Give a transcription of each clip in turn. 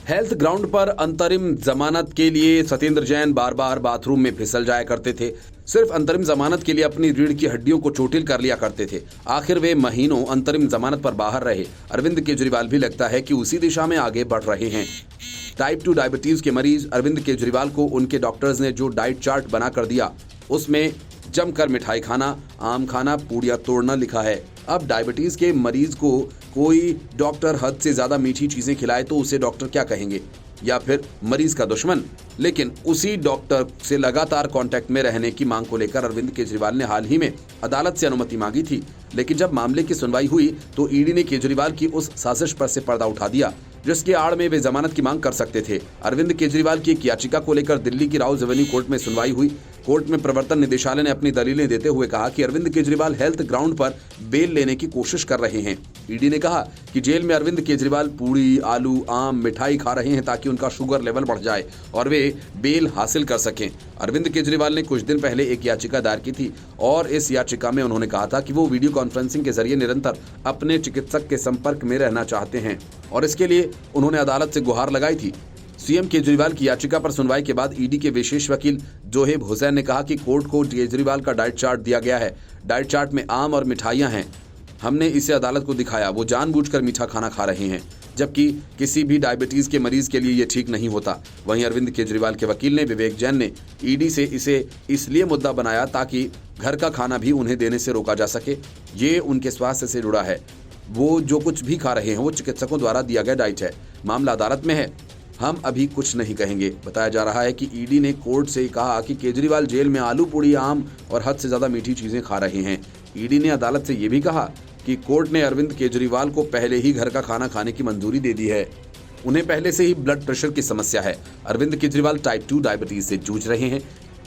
Health ground पर अंतरिम जमानत के लिए सत्येंद्र जैन बार बार बाथरूम में फिसल जाया करते थे। सिर्फ अंतरिम जमानत के लिए अपनी रीढ़ की हड्डियों को चोटिल कर लिया करते थे। आखिर वे महीनों अंतरिम जमानत पर बाहर रहे। अरविंद केजरीवाल भी लगता है कि उसी दिशा में आगे बढ़ रहे हैं। टाइप 2 डायबिटीज के मरीज अरविंद केजरीवाल को उनके डॉक्टर्स ने जो डाइट चार्ट बना कर दिया, उसमें जमकर मिठाई खाना, आम खाना, पूड़ियां तोड़ना लिखा है। अब डायबिटीज के मरीज को कोई डॉक्टर हद से ज्यादा मीठी चीजें खिलाए तो उसे डॉक्टर क्या कहेंगे, या फिर मरीज का दुश्मन। लेकिन उसी डॉक्टर से लगातार कांटेक्ट में रहने की मांग को लेकर अरविंद केजरीवाल ने हाल ही में अदालत से अनुमति मांगी थी। लेकिन जब मामले की सुनवाई हुई तो ईडी ने केजरीवाल की उस साजिश पर से पर्दा उठा दिया जिसके आड़ में वे जमानत की मांग कर सकते थे। अरविंद केजरीवाल की एक याचिका को लेकर दिल्ली की राउज एवेन्यू कोर्ट में सुनवाई हुई। कोर्ट में प्रवर्तन निदेशालय ने अपनी दलीलें देते हुए कहा कि अरविंद केजरीवाल हेल्थ ग्राउंड पर बेल लेने की कोशिश कर रहे हैं। ईडी ने कहा कि जेल में अरविंद केजरीवाल पूड़ी, आलू, आम, मिठाई खा रहे हैं ताकि उनका शुगर लेवल बढ़ जाए और वे बेल हासिल कर सकें। अरविंद केजरीवाल ने कुछ दिन पहले एक याचिका दायर की थी और इस याचिका में उन्होंने कहा था कि वो वीडियो कॉन्फ्रेंसिंग के जरिए निरंतर अपने चिकित्सक के संपर्क में रहना चाहते हैं और इसके लिए उन्होंने अदालत से गुहार लगाई थी। सीएम केजरीवाल की याचिका पर सुनवाई के बाद ईडी के विशेष वकील जोहेब हुसैन ने कहा कि कोर्ट को केजरीवाल का डाइट चार्ट दिया गया है। डाइट चार्ट में आम और मिठाइयां हैं। हमने इसे अदालत को दिखाया। वो जानबूझकर मीठा खाना खा रहे हैं, जबकि किसी भी डायबिटीज के मरीज के लिए ये ठीक नहीं होता। वहीं अरविंद केजरीवाल के वकील ने विवेक जैन ने ईडी से इसे इसलिए मुद्दा बनाया ताकि घर का खाना भी उन्हें देने से रोका जा सके। ये उनके स्वास्थ्य से जुड़ा है। वो जो कुछ भी खा रहे हैं वो चिकित्सकों द्वारा दिया गया डाइट है। मामला अदालत में है, हम अभी कुछ नहीं कहेंगे। बताया जा रहा है कि ईडी ने कोर्ट से कहा कि केजरीवाल जेल में आलू, पूड़ी, आम और हद से ज्यादा मीठी चीजें खा रहे हैं। ईडी ने अदालत से ये भी कहा कि कोर्ट ने अरविंद केजरीवाल को पहले ही घर का खाना खाने की मंजूरी दे दी है। उन्हें पहले से ही ब्लड प्रेशर की समस्या है। अरविंद केजरीवाल टाइप 2 डायबिटीज से जूझ रहे हैं।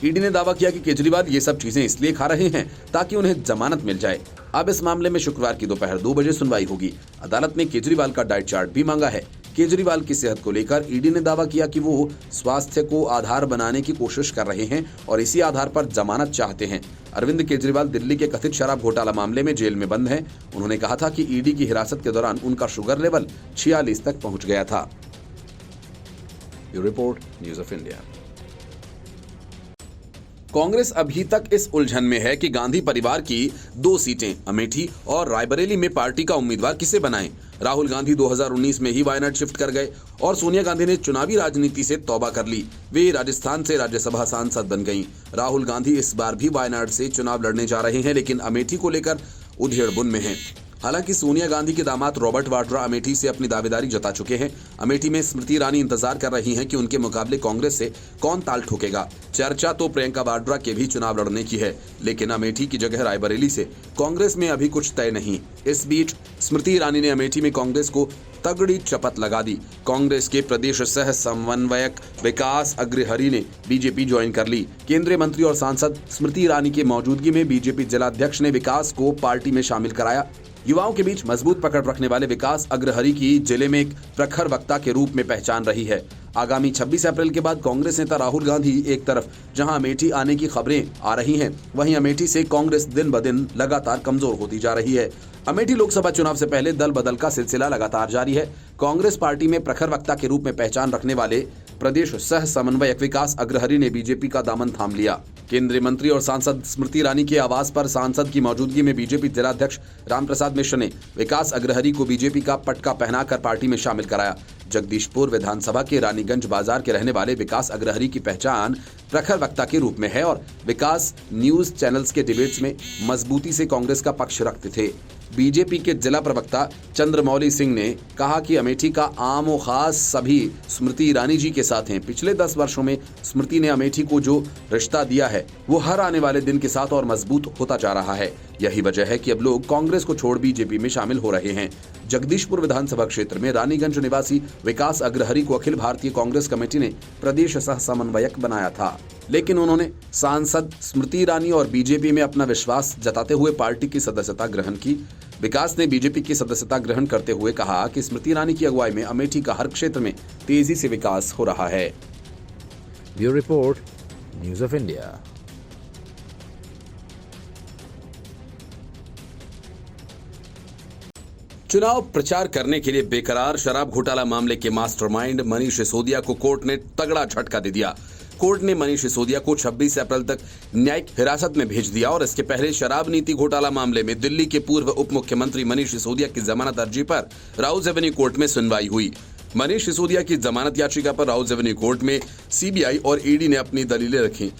ईडी ने दावा किया कि केजरीवाल ये सब चीजें इसलिए खा रहे हैं ताकि उन्हें जमानत मिल जाए। अब इस मामले में शुक्रवार की दोपहर 2 बजे सुनवाई होगी। अदालत ने केजरीवाल का डाइट चार्ट भी मांगा है। केजरीवाल की सेहत को लेकर ईडी ने दावा किया कि वो स्वास्थ्य को आधार बनाने की कोशिश कर रहे हैं और इसी आधार पर जमानत चाहते हैं। अरविंद केजरीवाल दिल्ली के कथित शराब घोटाला मामले में जेल में बंद हैं। उन्होंने कहा था कि ईडी की हिरासत के दौरान उनका शुगर लेवल 46 तक पहुंच गया था। Bureau report, news of India. Congress अभी तक इस उलझन में है कि गांधी परिवार की 2 सीटें अमेठी और रायबरेली में पार्टी का उम्मीदवार किसे बनाएं। राहुल गांधी 2019 में ही वायनाड शिफ्ट कर गए और सोनिया गांधी ने चुनावी राजनीति से तौबा कर ली। वे राजस्थान से राज्यसभा सांसद बन गईं। राहुल गांधी इस बार भी वायनाड से चुनाव लड़ने जा रहे हैं, लेकिन अमेठी को लेकर उधेड़बुन में हैं। हालांकि सोनिया गांधी के दामाद रॉबर्ट वाड्रा अमेठी से अपनी दावेदारी जता चुके हैं। अमेठी में स्मृति ईरानी इंतजार कर रही हैं कि उनके मुकाबले कांग्रेस से कौन ताल ठोकेगा। चर्चा तो प्रियंका वाड्रा के भी चुनाव लड़ने की है, लेकिन अमेठी की जगह रायबरेली से कांग्रेस में अभी कुछ तय नहीं। इस बीच स्मृति ईरानी ने अमेठी में कांग्रेस को तगड़ी चपत लगा दी। कांग्रेस के प्रदेश सह समन्वयक विकास अग्रहरि ने बीजेपी ज्वाइन कर ली। केंद्रीय मंत्री और सांसद स्मृति ईरानी के मौजूदगी में बीजेपी जिलाध्यक्ष ने विकास को पार्टी में शामिल कराया। युवाओं के बीच मजबूत पकड़ रखने वाले विकास अग्रहरि की जिले में एक प्रखर वक्ता के रूप में पहचान रही है। आगामी 26 अप्रैल के बाद कांग्रेस नेता राहुल गांधी एक तरफ जहां अमेठी आने की खबरें आ रही हैं, वहीं अमेठी से कांग्रेस दिन ब दिन लगातार कमजोर होती जा रही है। अमेठी लोकसभा चुनाव से पहले दल बदल का सिलसिला लगातार जारी है। कांग्रेस पार्टी में प्रखर वक्ता के रूप में पहचान रखने वाले प्रदेश सह समन्वयक विकास अग्रहरि ने बीजेपी का दामन थाम लिया। केंद्रीय मंत्री और सांसद स्मृति ईरानी के आवास पर सांसद की मौजूदगी में बीजेपी जिलाध्यक्ष रामप्रसाद मिश्र ने विकास अग्रहरि को बीजेपी का पटका पहनाकर पार्टी में शामिल कराया। जगदीशपुर विधानसभा के रानीगंज बाजार के रहने वाले विकास अग्रहरि की पहचान प्रखर वक्ता के रूप में है और विकास न्यूज चैनल्स के डिबेट्स में मजबूती से कांग्रेस का पक्ष रखते थे। बीजेपी के जिला प्रवक्ता चंद्रमौली सिंह ने कहा कि अमेठी का आम और खास सभी स्मृति ईरानी जी के साथ हैं। पिछले 10 वर्षों में स्मृति ने अमेठी को जो रिश्ता दिया है वो हर आने वाले दिन के साथ और मजबूत होता जा रहा है। यही वजह है कि अब लोग कांग्रेस को छोड़ बीजेपी में शामिल हो रहे हैं। जगदीशपुर विधानसभा क्षेत्र में रानीगंज निवासी विकास अग्रहरि को अखिल भारतीय कांग्रेस कमेटी ने प्रदेश सह समन्वयक बनाया था, लेकिन उन्होंने सांसद स्मृति ईरानी और बीजेपी में अपना विश्वास जताते हुए पार्टी की सदस्यता ग्रहण की। विकास ने बीजेपी की सदस्यता ग्रहण करते हुए कहा कि स्मृति ईरानी की अगुवाई में अमेठी का हर क्षेत्र में तेजी से विकास हो रहा है। Bureau report, news of India. चुनाव प्रचार करने के लिए बेकरार शराब घोटाला मामले के मास्टरमाइंड मनीष सिसोदिया को कोर्ट ने तगड़ा झटका दे दिया। कोर्ट ने मनीष सिसोदिया को 26 अप्रैल तक न्यायिक हिरासत में भेज दिया और इसके पहले शराब नीति घोटाला मामले में दिल्ली के पूर्व उप मुख्यमंत्री मनीष सिसोदिया की जमानत अर्जी पर राउज एवेन्यू कोर्ट में सुनवाई हुई। मनीष सिसोदिया की जमानत याचिका पर राउज एवेन्यू कोर्ट में सीबीआई और ईडी ने अपनी दलीलें रखी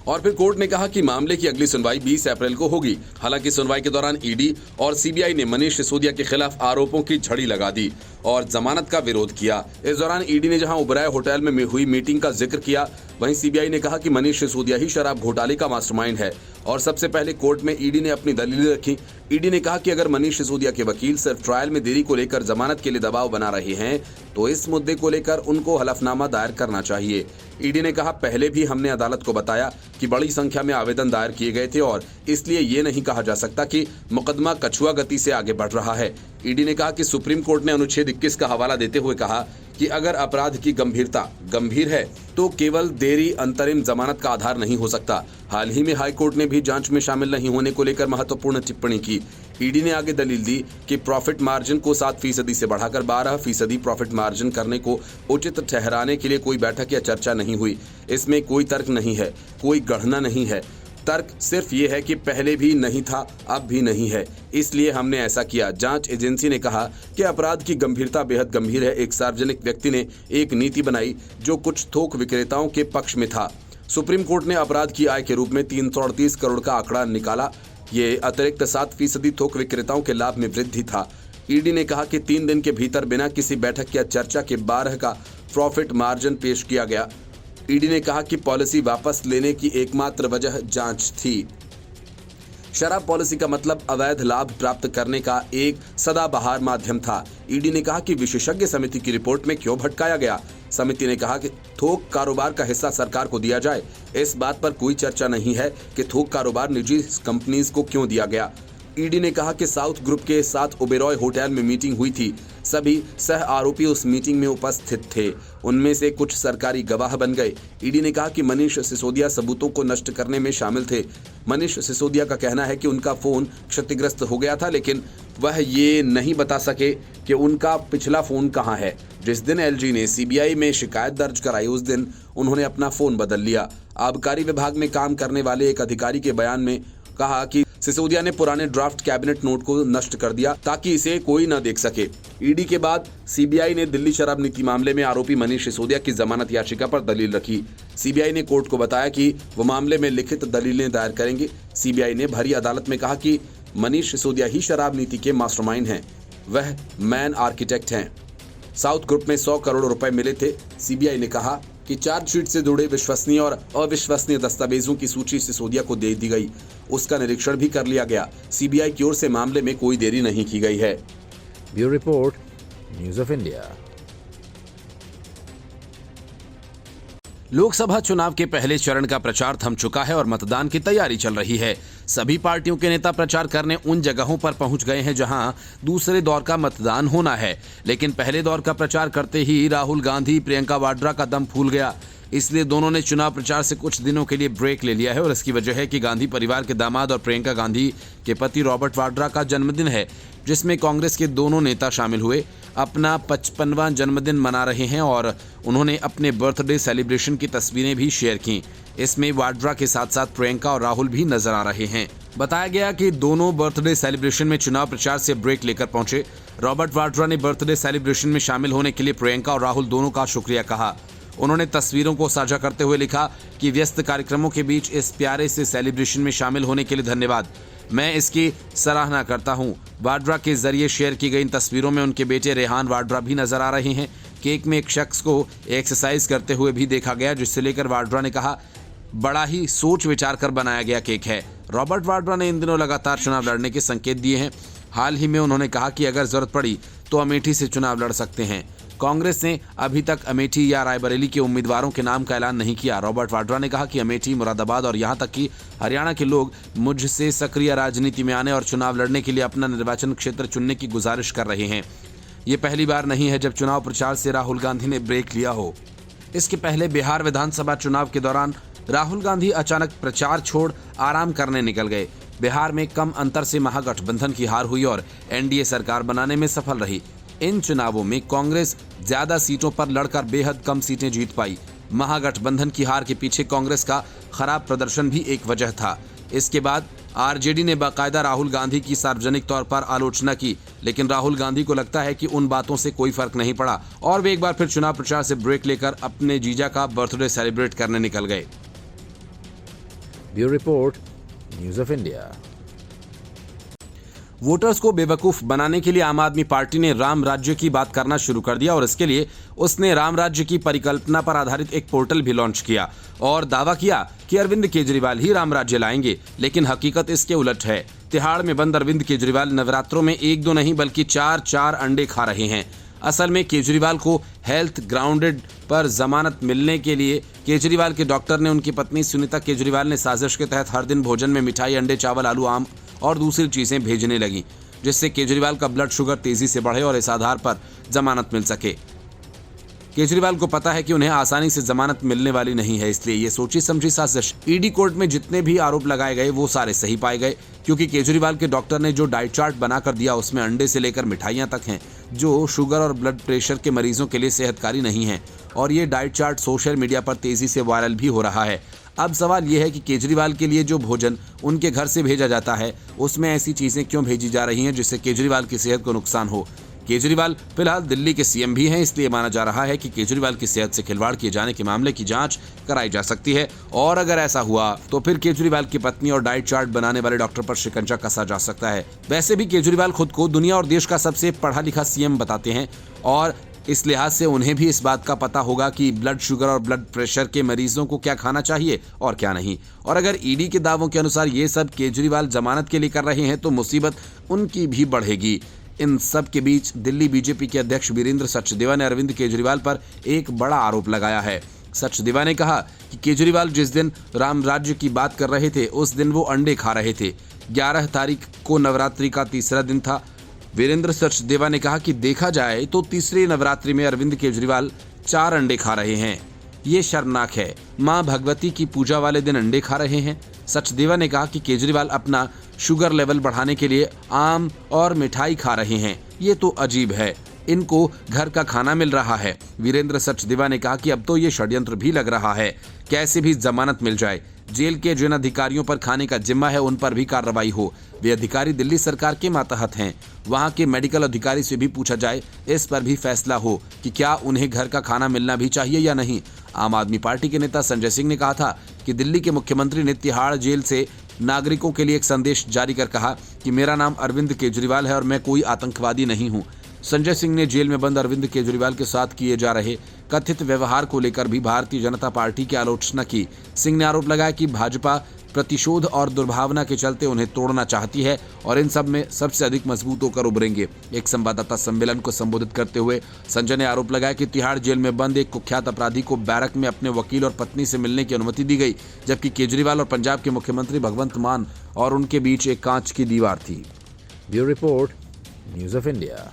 और फिर कोर्ट ने कहा कि मामले की अगली सुनवाई 20 अप्रैल को होगी। हालांकि सुनवाई के दौरान ईडी और सीबीआई ने मनीष सिसोदिया के खिलाफ आरोपों की झड़ी लगा दी और जमानत का विरोध किया। इस दौरान ईडी ने जहां ओबराय होटल में हुई मीटिंग का जिक्र किया, वहीं सीबीआई ने कहा कि मनीष सिसोदिया ही शराब घोटाले का मास्टरमाइंड है और सबसे पहले कोर्ट में ईडी ने अपनी दलीलें रखी। ईडी ने कहा कि अगर मनीष सिसोदिया के वकील सिर्फ ट्रायल में देरी को लेकर जमानत के लिए दबाव बना रहे हैं तो इस मुद्दे को लेकर उनको हलफनामा दायर करना चाहिए। ईडी ने कहा, पहले भी हमने अदालत को बताया कि बड़ी संख्या में आवेदन दायर किए गए थे और इसलिए ये नहीं कहा जा सकता कि मुकदमा कछुआ गति से आगे बढ़ रहा है। ईडी ने कहा कि सुप्रीम कोर्ट ने अनुच्छेद 21 का हवाला देते हुए कहा कि अगर अपराध की गंभीरता गंभीर है तो केवल देरी अंतरिम जमानत का आधार नहीं हो सकता। हाल ही में हाई कोर्ट ने भी जांच में शामिल नहीं होने को लेकर महत्वपूर्ण टिप्पणी की। ईडी ने आगे दलील दी कि प्रॉफिट मार्जिन को 7% से बढ़ाकर 12% प्रॉफिट मार्जिन करने को उचित ठहराने के लिए कोई बैठक या चर्चा नहीं हुई। इसमें कोई तर्क नहीं है, कोई गणना नहीं है। तर्क सिर्फ ये है कि पहले भी नहीं था, अब भी नहीं है, इसलिए हमने ऐसा किया। जांच एजेंसी ने कहा कि अपराध की गंभीरता बेहद गंभीर है। एक सार्वजनिक व्यक्ति ने एक नीति बनाई जो कुछ थोक विक्रेताओं के पक्ष में था। सुप्रीम कोर्ट ने अपराध की आय के रूप में 338 करोड़ का आंकड़ा निकाला। ये अतिरिक्त 7% थोक विक्रेताओं के लाभ में वृद्धि था। ईडी ने कहा कि 3 दिन के भीतर बिना किसी बैठक या चर्चा के 12 का प्रॉफिट मार्जिन पेश किया गया। ईडी ने कहा कि पॉलिसी वापस लेने की एकमात्र वजह जांच थी। शराब पॉलिसी का मतलब अवैध लाभ प्राप्त करने का एक सदाबहार माध्यम था। ईडी ने कहा कि विशेषज्ञ समिति की रिपोर्ट में क्यों भटकाया गया। समिति ने कहा कि थोक कारोबार का हिस्सा सरकार को दिया जाए। इस बात पर कोई चर्चा नहीं है कि थोक कारोबार निजी कंपनीज को क्यों दिया गया। ईडी ने कहा कि साउथ ग्रुप के साथ ओबेरॉय होटल में मीटिंग हुई थी। सभी सह आरोपी उस मीटिंग में उपस्थित थे। उनमें से कुछ सरकारी गवाह बन गए। ईडी ने कहा कि मनीष सिसोदिया सबूतों को नष्ट करने में शामिल थे। मनीष सिसोदिया का कहना है कि उनका फोन क्षतिग्रस्त हो गया था, लेकिन वह ये नहीं बता सके कि उनका पिछला फोन कहां है। जिस दिन एलजी ने सीबीआई में शिकायत दर्ज कराई उस दिन उन्होंने अपना फोन बदल लिया। आबकारी विभाग में काम करने वाले एक अधिकारी के बयान में कहा कि सिसोदिया ने पुराने ड्राफ्ट कैबिनेट नोट को नष्ट कर दिया ताकि इसे कोई न देख सके। ईडी के बाद सीबीआई ने दिल्ली शराब नीति मामले में आरोपी मनीष सिसोदिया की जमानत याचिका पर दलील रखी। सीबीआई ने कोर्ट को बताया कि वो मामले में लिखित दलीलें दायर करेंगे। सीबीआई ने भरी अदालत में कहा कि मनीष सिसोदिया ही शराब नीति के मास्टरमाइंड हैं, वह मैन आर्किटेक्ट हैं। साउथ ग्रुप में 100 करोड़ रुपए मिले थे। सीबीआई ने कहा कि चार्जशीट से जुड़े विश्वसनीय और अविश्वसनीय दस्तावेजों की सूची सिसोदिया को दे दी गई। उसका निरीक्षण भी कर लिया गया। सीबीआई की ओर से मामले में कोई देरी नहीं की गई है। Bureau report, news of India. Lok Sabha चुनाव के पहले चरण का प्रचार थम चुका है और मतदान की तैयारी चल रही है। सभी पार्टियों के नेता प्रचार करने उन जगहों पर पहुंच गए हैं जहां दूसरे दौर का मतदान होना है। लेकिन पहले दौर का प्रचार करते ही राहुल गांधी, प्रियंका वाड्रा का दम फूल गया। इसलिए दोनों ने चुनाव प्रचार से कुछ दिनों के लिए ब्रेक ले लिया है और इसकी वजह है कि गांधी परिवार के दामाद और प्रियंका गांधी के पति रॉबर्ट वाड्रा का जन्मदिन है, जिसमें कांग्रेस के दोनों नेता शामिल हुए अपना 55वां जन्मदिन मना रहे हैं और उन्होंने अपने बर्थडे सेलिब्रेशन की तस्वीरें भी शेयर की। इसमें वाड्रा के साथ साथ प्रियंका और राहुल भी नजर आ रहे हैं। बताया गया कि दोनों बर्थडे सेलिब्रेशन में चुनाव प्रचार से ब्रेक लेकर पहुंचे। रॉबर्ट वाड्रा ने बर्थडे सेलिब्रेशन में शामिल होने के लिए प्रियंका और राहुल दोनों का शुक्रिया कहा। उन्होंने तस्वीरों को साझा करते हुए लिखा कि व्यस्त कार्यक्रमों के बीच इस प्यारे से सेलिब्रेशन में शामिल होने के लिए धन्यवाद। मैं इसकी सराहना करता हूं। वाड्रा के जरिए शेयर की गई इन तस्वीरों में उनके बेटे रेहान वाड्रा भी नजर आ रहे हैं। केक में एक शख्स को एक्सरसाइज करते हुए भी देखा गया, जिससे लेकर वाड्रा ने कहा, बड़ा ही सोच विचार कर बनाया गया केक है। रॉबर्ट वाड्रा ने इन दिनों लगातार चुनाव लड़ने के संकेत दिए हैं। हाल ही में उन्होंने कहा कि अगर जरूरत पड़ी तो अमेठी से चुनाव लड़ सकते हैं। कांग्रेस ने अभी तक अमेठी या रायबरेली के उम्मीदवारों के नाम का ऐलान नहीं किया। रॉबर्ट वाड्रा ने कहा कि अमेठी, मुरादाबाद और यहां तक कि हरियाणा के लोग मुझसे सक्रिय राजनीति में आने और चुनाव लड़ने के लिए अपना निर्वाचन क्षेत्र चुनने की गुजारिश कर रहे हैं। ये पहली बार नहीं है जब चुनाव प्रचार से राहुल गांधी ने ब्रेक लिया हो। इसके पहले बिहार विधानसभा चुनाव के दौरान राहुल गांधी अचानक प्रचार छोड़ आराम करने निकल गए। बिहार में कम अंतर से महागठबंधन की हार हुई और एनडीए सरकार बनाने में सफल रही। इन चुनावों में कांग्रेस ज्यादा सीटों पर लड़कर बेहद कम सीटें जीत पाई। महागठबंधन की हार के पीछे कांग्रेस का खराब प्रदर्शन भी एक वजह था। इसके बाद आरजेडी ने बाकायदा राहुल गांधी की सार्वजनिक तौर पर आलोचना की, लेकिन राहुल गांधी को लगता है कि उन बातों से कोई फर्क नहीं पड़ा और वे एक बार फिर चुनाव प्रचार से ब्रेक लेकर अपने जीजा का बर्थडे सेलिब्रेट करने निकल गए। Bureau report, news of India. Voters को बेवकूफ बनाने के लिए आम आदमी पार्टी ने राम राज्य की बात करना शुरू कर दिया और इसके लिए उसने राम राज्य की परिकल्पना पर आधारित एक पोर्टल भी लॉन्च किया और दावा किया कि अरविंद केजरीवाल ही राम राज्य लाएंगे, लेकिन हकीकत इसके उलट है। तिहाड़ में बंद अरविंद केजरीवाल नवरात्रों में 1-2 नहीं बल्कि 4-4 अंडे खा रहे हैं। असल में केजरीवाल को हेल्थ ग्राउंडेड पर जमानत मिलने के लिए केजरीवाल के डॉक्टर ने उनकी पत्नी सुनीता केजरीवाल ने साजिश के तहत हर दिन भोजन में मिठाई, अंडे, चावल, आलू, आम और दूसरी चीजें भेजने लगी, जिससे केजरीवाल का ब्लड शुगर तेजी से बढ़े और इस आधार पर जमानत मिल सके। केजरीवाल को पता है कि उन्हें आसानी से जमानत मिलने वाली नहीं है, इसलिए ये सोची समझी साजिश। ईडी कोर्ट में जितने भी आरोप लगाए गए वो सारे सही पाए गए, क्योंकि केजरीवाल के डॉक्टर ने जो डाइट चार्ट बनाकर दिया उसमें अंडे से लेकर मिठाइयां तक हैं, जो शुगर और ब्लड प्रेशर के मरीजों के लिए सेहतकारी नहीं है। और ये डाइट चार्ट सोशल मीडिया पर तेजी से वायरल भी हो रहा है। अब सवाल यह है कि केजरीवाल के लिए जो भोजन उनके घर से भेजा जाता है उसमें ऐसी चीजें क्यों भेजी जा रही हैं जिससे केजरीवाल की सेहत को नुकसान हो। केजरीवाल फिलहाल दिल्ली के सीएम भी हैं, इसलिए माना जा रहा है कि केजरीवाल की सेहत से खिलवाड़ किए जाने के मामले की जांच कराई जा सकती है और अगर ऐसा हुआ तो फिर केजरीवाल की पत्नी और डाइट चार्ट बनाने वाले डॉक्टर पर शिकंजा कसा जा सकता है। वैसे भी केजरीवाल खुद को दुनिया और देश का सबसे पढ़ा लिखा सीएम बताते हैं और इस लिहाज से उन्हें भी इस बात का पता होगा कि ब्लड शुगर और ब्लड प्रेशर के मरीजों को क्या खाना चाहिए और क्या नहीं। और अगर ईडी के दावों के अनुसार ये सब केजरीवाल जमानत के लिए कर रहे हैं तो मुसीबत उनकी भी बढ़ेगी। इन सब के बीच दिल्ली बीजेपी के अध्यक्ष वीरेंद्र सचदेवा ने अरविंद केजरीवाल पर एक बड़ा आरोप लगाया है। सचदेवा ने कहा कि केजरीवाल जिस दिन राम राज्य की बात कर रहे थे उस दिन वो अंडे खा रहे थे। 11 तारीख को नवरात्रि का तीसरा दिन था। वीरेंद्र सचदेवा ने कहा कि देखा जाए तो तीसरे नवरात्रि में अरविंद केजरीवाल 4 अंडे खा रहे हैं। ये शर्मनाक है। मां भगवती की पूजा वाले दिन अंडे खा रहे हैं। सचदेवा ने कहा कि केजरीवाल अपना शुगर लेवल बढ़ाने के लिए आम और मिठाई खा रहे हैं। ये तो अजीब है, इनको घर का खाना मिल रहा है। वीरेंद्र सचदेवा ने कहा कि अब तो ये षड्यंत्र भी लग रहा है, कैसे भी जमानत मिल जाए। जेल के जिन अधिकारियों पर खाने का जिम्मा है उन पर भी कार्रवाई हो। वे अधिकारी दिल्ली सरकार के मातहत हैं। वहां के मेडिकल अधिकारी से भी पूछा जाए, इस पर भी फैसला हो कि क्या उन्हें घर का खाना मिलना भी चाहिए या नहीं। आम आदमी पार्टी के नेता संजय सिंह ने कहा था कि दिल्ली के मुख्यमंत्री ने तिहाड़ जेल से नागरिकों के लिए एक संदेश जारी कर कहा कि मेरा नाम अरविंद केजरीवाल है और मैं कोई आतंकवादी नहीं हूं। संजय सिंह ने जेल में बंद अरविंद केजरीवाल के साथ किए जा रहे कथित व्यवहार को लेकर भी भारतीय जनता पार्टी की आलोचना की। सिंह ने आरोप लगाया कि भाजपा प्रतिशोध और दुर्भावना के चलते उन्हें तोड़ना चाहती है और इन सब में सबसे अधिक मजबूत होकर उभरेंगे। एक संवाददाता सम्मेलन को संबोधित करते हुए संजय ने आरोप लगाया कि तिहाड़ जेल में बंद एक कुख्यात अपराधी को बैरक में अपने वकील और पत्नी से मिलने की अनुमति दी गई, जबकि केजरीवाल और पंजाब के मुख्यमंत्री भगवंत मान और उनके बीच एक कांच की दीवार थी। Bureau report, news of India.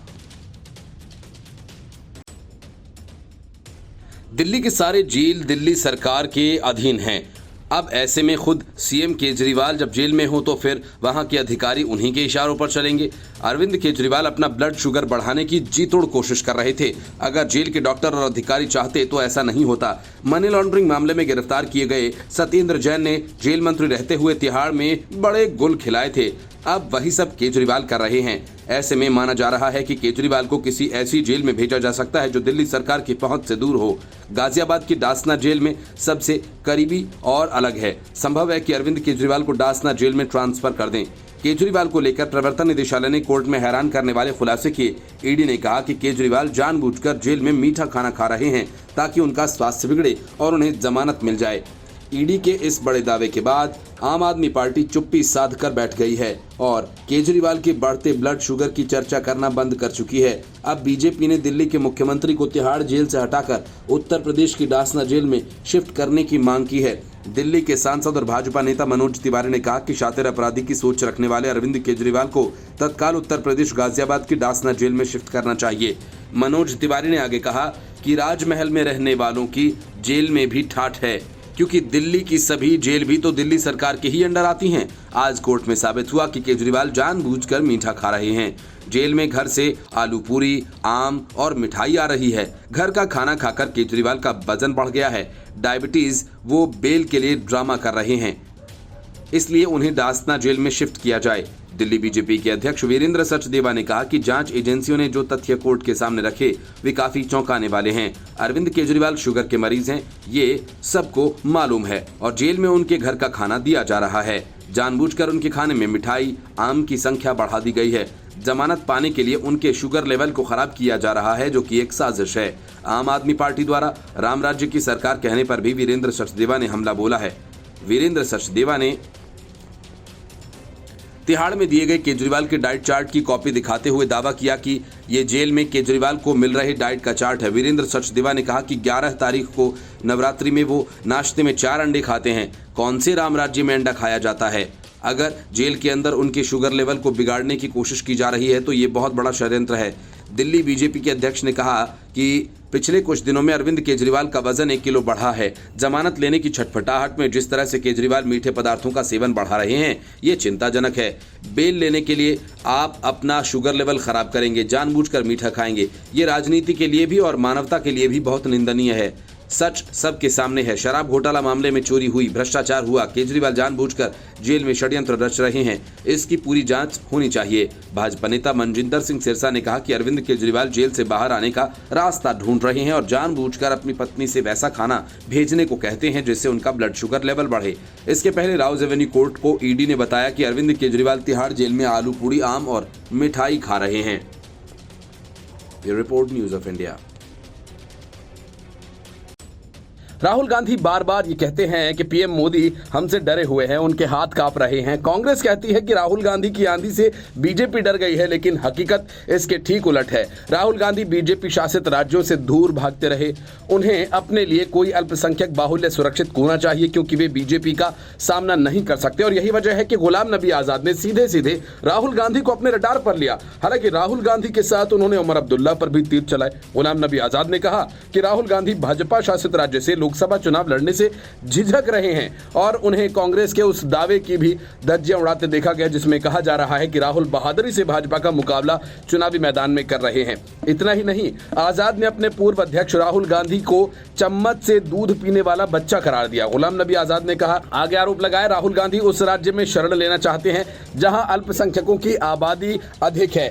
Delhi के सारे जेल दिल्ली सरकार के अधीन हैं। अब ऐसे में खुद सीएम केजरीवाल जब जेल में हो तो फिर वहां के अधिकारी उन्हीं के इशारों पर चलेंगे। अरविंद केजरीवाल अपना ब्लड शुगर बढ़ाने की जी तोड़ कोशिश कर रहे थे। अगर जेल के डॉक्टर और अधिकारी चाहते तो ऐसा नहीं होता। मनी लॉन्ड्रिंग मामले में गिरफ्तार किए गए सत्येंद्र जैन ने जेल मंत्री रहते हुए तिहाड़ में बड़े गुल खिलाए थे। अब वही सब केजरीवाल कर रहे हैं। ऐसे में माना जा रहा है कि केजरीवाल को किसी ऐसी जेल में भेजा जा सकता है जो दिल्ली सरकार की पहुंच से दूर हो। गाजियाबाद की डासना जेल में सबसे करीबी और अलग है। संभव है कि अरविंद केजरीवाल को डासना जेल में ट्रांसफर कर दें। केजरीवाल को लेकर प्रवर्तन निदेशालय ने कोर्ट में हैरान करने वाले खुलासे किए। ईडी ने कहा कि केजरीवाल जानबूझकर जेल में मीठा खाना खा रहे हैं ताकि उनका स्वास्थ्य बिगड़े और उन्हें जमानत मिल जाए। ईडी के इस बड़े दावे के बाद आम आदमी पार्टी चुप्पी साध कर बैठ गई है और केजरीवाल के बढ़ते ब्लड शुगर की चर्चा करना बंद कर चुकी है। अब बीजेपी ने दिल्ली के मुख्यमंत्री को तिहाड़ जेल से हटाकर उत्तर प्रदेश की डासना जेल में शिफ्ट करने की मांग की है। दिल्ली के सांसद और भाजपा नेता मनोज तिवारी ने कहा कि शातिर अपराधी की सोच रखने वाले अरविंद केजरीवाल को तत्काल उत्तर प्रदेश गाजियाबाद की डासना जेल में शिफ्ट करना चाहिए। मनोज तिवारी ने आगे कहा कि राजमहल में रहने वालों की जेल में भी ठाठ है। क्योंकि दिल्ली की सभी जेल भी तो दिल्ली सरकार के ही अंडर आती हैं। आज कोर्ट में साबित हुआ कि केजरीवाल जानबूझकर मीठा खा रहे हैं। जेल में घर से आलू पूरी, आम और मिठाई आ रही है। घर का खाना खाकर केजरीवाल का वजन बढ़ गया है। डायबिटीज वो बेल के लिए ड्रामा कर रहे हैं, इसलिए उन्हें दास्ता जेल में शिफ्ट किया जाए। दिल्ली बीजेपी के अध्यक्ष वीरेंद्र सचदेवा ने कहा कि जांच एजेंसियों ने जो तथ्य कोर्ट के सामने रखे वे काफी चौंकाने वाले हैं। अरविंद केजरीवाल शुगर के मरीज हैं, ये सबको मालूम है और जेल में उनके घर का खाना दिया जा रहा है। जानबूझकर उनके खाने में मिठाई, आम की संख्या बढ़ा दी गई है। जमानत पाने के लिए उनके शुगर लेवल को खराब किया जा रहा है, जो कि एक साजिश है। आम आदमी पार्टी द्वारा राम राज्य की सरकार कहने पर भी वीरेंद्र सचदेवा ने हमला बोला है। वीरेंद्र सचदेवा ने तिहाड़ में दिए गए केजरीवाल के डाइट चार्ट की कॉपी दिखाते हुए दावा किया कि ये जेल में केजरीवाल को मिल रहे डाइट का चार्ट है। वीरेंद्र सचदेवा ने कहा कि 11 तारीख को नवरात्रि में वो नाश्ते में 4 अंडे खाते हैं। कौन से राम राज्य में अंडा खाया जाता है? अगर जेल के अंदर उनके शुगर लेवल को बिगाड़ने की कोशिश की जा रही है तो ये बहुत बड़ा षड्यंत्र है। दिल्ली बीजेपी के अध्यक्ष ने कहा कि पिछले कुछ दिनों में अरविंद केजरीवाल का वजन 1 किलो बढ़ा है। जमानत लेने की छटपटाहट में जिस तरह से केजरीवाल मीठे पदार्थों का सेवन बढ़ा रहे हैं, ये चिंताजनक है। बेल लेने के लिए आप अपना शुगर लेवल खराब करेंगे, जानबूझकर मीठा खाएंगे। ये राजनीति के लिए भी और मानवता के लिए भी बहुत निंदनीय है। सच सबके सामने है। शराब घोटाला मामले में चोरी हुई, भ्रष्टाचार हुआ, केजरीवाल जानबूझकर जेल में षड्यंत्र रच रहे हैं। इसकी पूरी जांच होनी चाहिए। भाजपा नेता मनजिंदर सिंह सिरसा ने कहा कि अरविंद केजरीवाल जेल से बाहर आने का रास्ता ढूंढ रहे हैं और जानबूझकर अपनी पत्नी से वैसा खाना भेजने को कहते हैं जिससे उनका ब्लड शुगर लेवल बढ़े। इसके पहले राउज एवेन्यू कोर्ट को ईडी ने बताया कि अरविंद केजरीवाल तिहाड़ जेल में आलू पूड़ी, आम और मिठाई खा रहे हैं। ये report news of India. Rahul Gandhi बार बार ये कहते हैं कि पीएम मोदी हमसे डरे हुए हैं, उनके हाथ कांप रहे हैं। कांग्रेस कहती है कि राहुल गांधी की आंधी से बीजेपी डर गई है, लेकिन हकीकत इसके ठीक उलट है। राहुल गांधी बीजेपी शासित राज्यों से दूर भागते रहे। उन्हें अपने लिए कोई अल्पसंख्यक बाहुल्य सुरक्षित होना चाहिए, क्योंकि वे बीजेपी का सामना नहीं कर सकते। और यही वजह है कि गुलाम नबी आजाद ने सीधे सीधे राहुल गांधी को अपने रडार पर लिया। हालांकि राहुल गांधी के साथ उन्होंने उमर अब्दुल्ला पर भी तीर चलाए। गुलाम नबी आजाद ने कहा कि राहुल गांधी भाजपा शासित राज्य से लोकसभा चुनाव लड़ने से झिझक रहे हैं और उन्हें कांग्रेस के उस दावे की भी धज्जियां उड़ाते देखा गया जिसमें कहा जा रहा है कि राहुल बहादुरी से भाजपा का मुकाबला चुनावी मैदान में कर रहे हैं। इतना ही नहीं, आजाद ने अपने पूर्व अध्यक्ष राहुल गांधी को चम्मच से दूध पीने वाला बच्चा करार दिया। गुलाम नबी आजाद ने कहा, आगे आरोप लगाया, राहुल गांधी उस राज्य में शरण लेना चाहते हैं जहां अल्पसंख्यकों की आबादी अधिक है।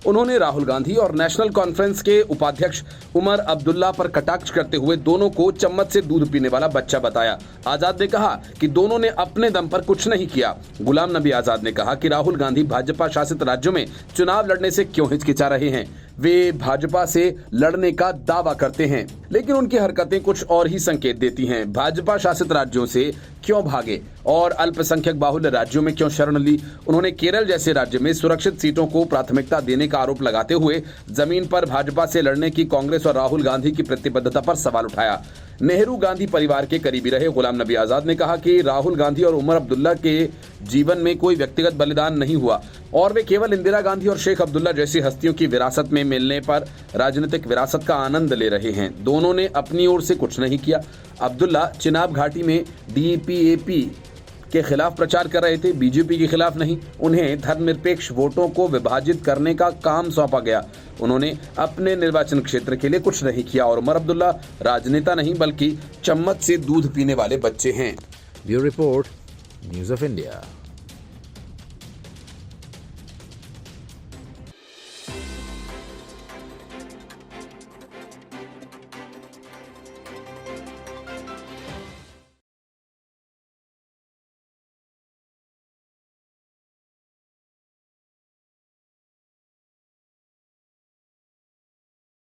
उन्होंने राहुल गांधी और नेशनल कॉन्फ्रेंस के उपाध्यक्ष उमर अब्दुल्ला पर कटाक्ष करते हुए दोनों को चम्मच से दूध पीने वाला बच्चा बताया। आजाद ने कहा कि दोनों ने अपने दम पर कुछ नहीं किया। गुलाम नबी आजाद ने कहा कि राहुल गांधी भाजपा शासित राज्यों में चुनाव लड़ने से क्यों हिचकिचा रहे हैं। वे भाजपा से लड़ने का दावा करते हैं, लेकिन उनकी हरकतें कुछ और ही संकेत देती हैं। भाजपा शासित राज्यों से क्यों भागे और अल्पसंख्यक बाहुल्य राज्यों में क्यों शरण ली। उन्होंने केरल जैसे राज्य में सुरक्षित सीटों को प्राथमिकता देने का आरोप लगाते हुए जमीन पर भाजपा से लड़ने की कांग्रेस और राहुल गांधी की प्रतिबद्धता पर सवाल उठाया। नेहरू गांधी परिवार के करीबी रहे गुलाम नबी आजाद ने कहा कि राहुल गांधी और उमर अब्दुल्ला के जीवन में कोई व्यक्तिगत बलिदान नहीं हुआ और वे केवल इंदिरा गांधी और शेख अब्दुल्ला जैसी हस्तियों की विरासत में मिलने पर राजनीतिक विरासत का आनंद ले रहे हैं। दोनों ने अपनी ओर से कुछ नहीं किया। अब्दुल्ला चिनाब घाटी में डीपीएपी के खिलाफ प्रचार कर रहे थे, बीजेपी के खिलाफ नहीं। उन्हें धर्मनिरपेक्ष वोटों को विभाजित करने का काम सौंपा गया। उन्होंने अपने निर्वाचन क्षेत्र के लिए कुछ नहीं किया और उमर अब्दुल्ला राजनेता नहीं बल्कि चम्मच से दूध पीने वाले बच्चे हैं। Bureau report, news of India.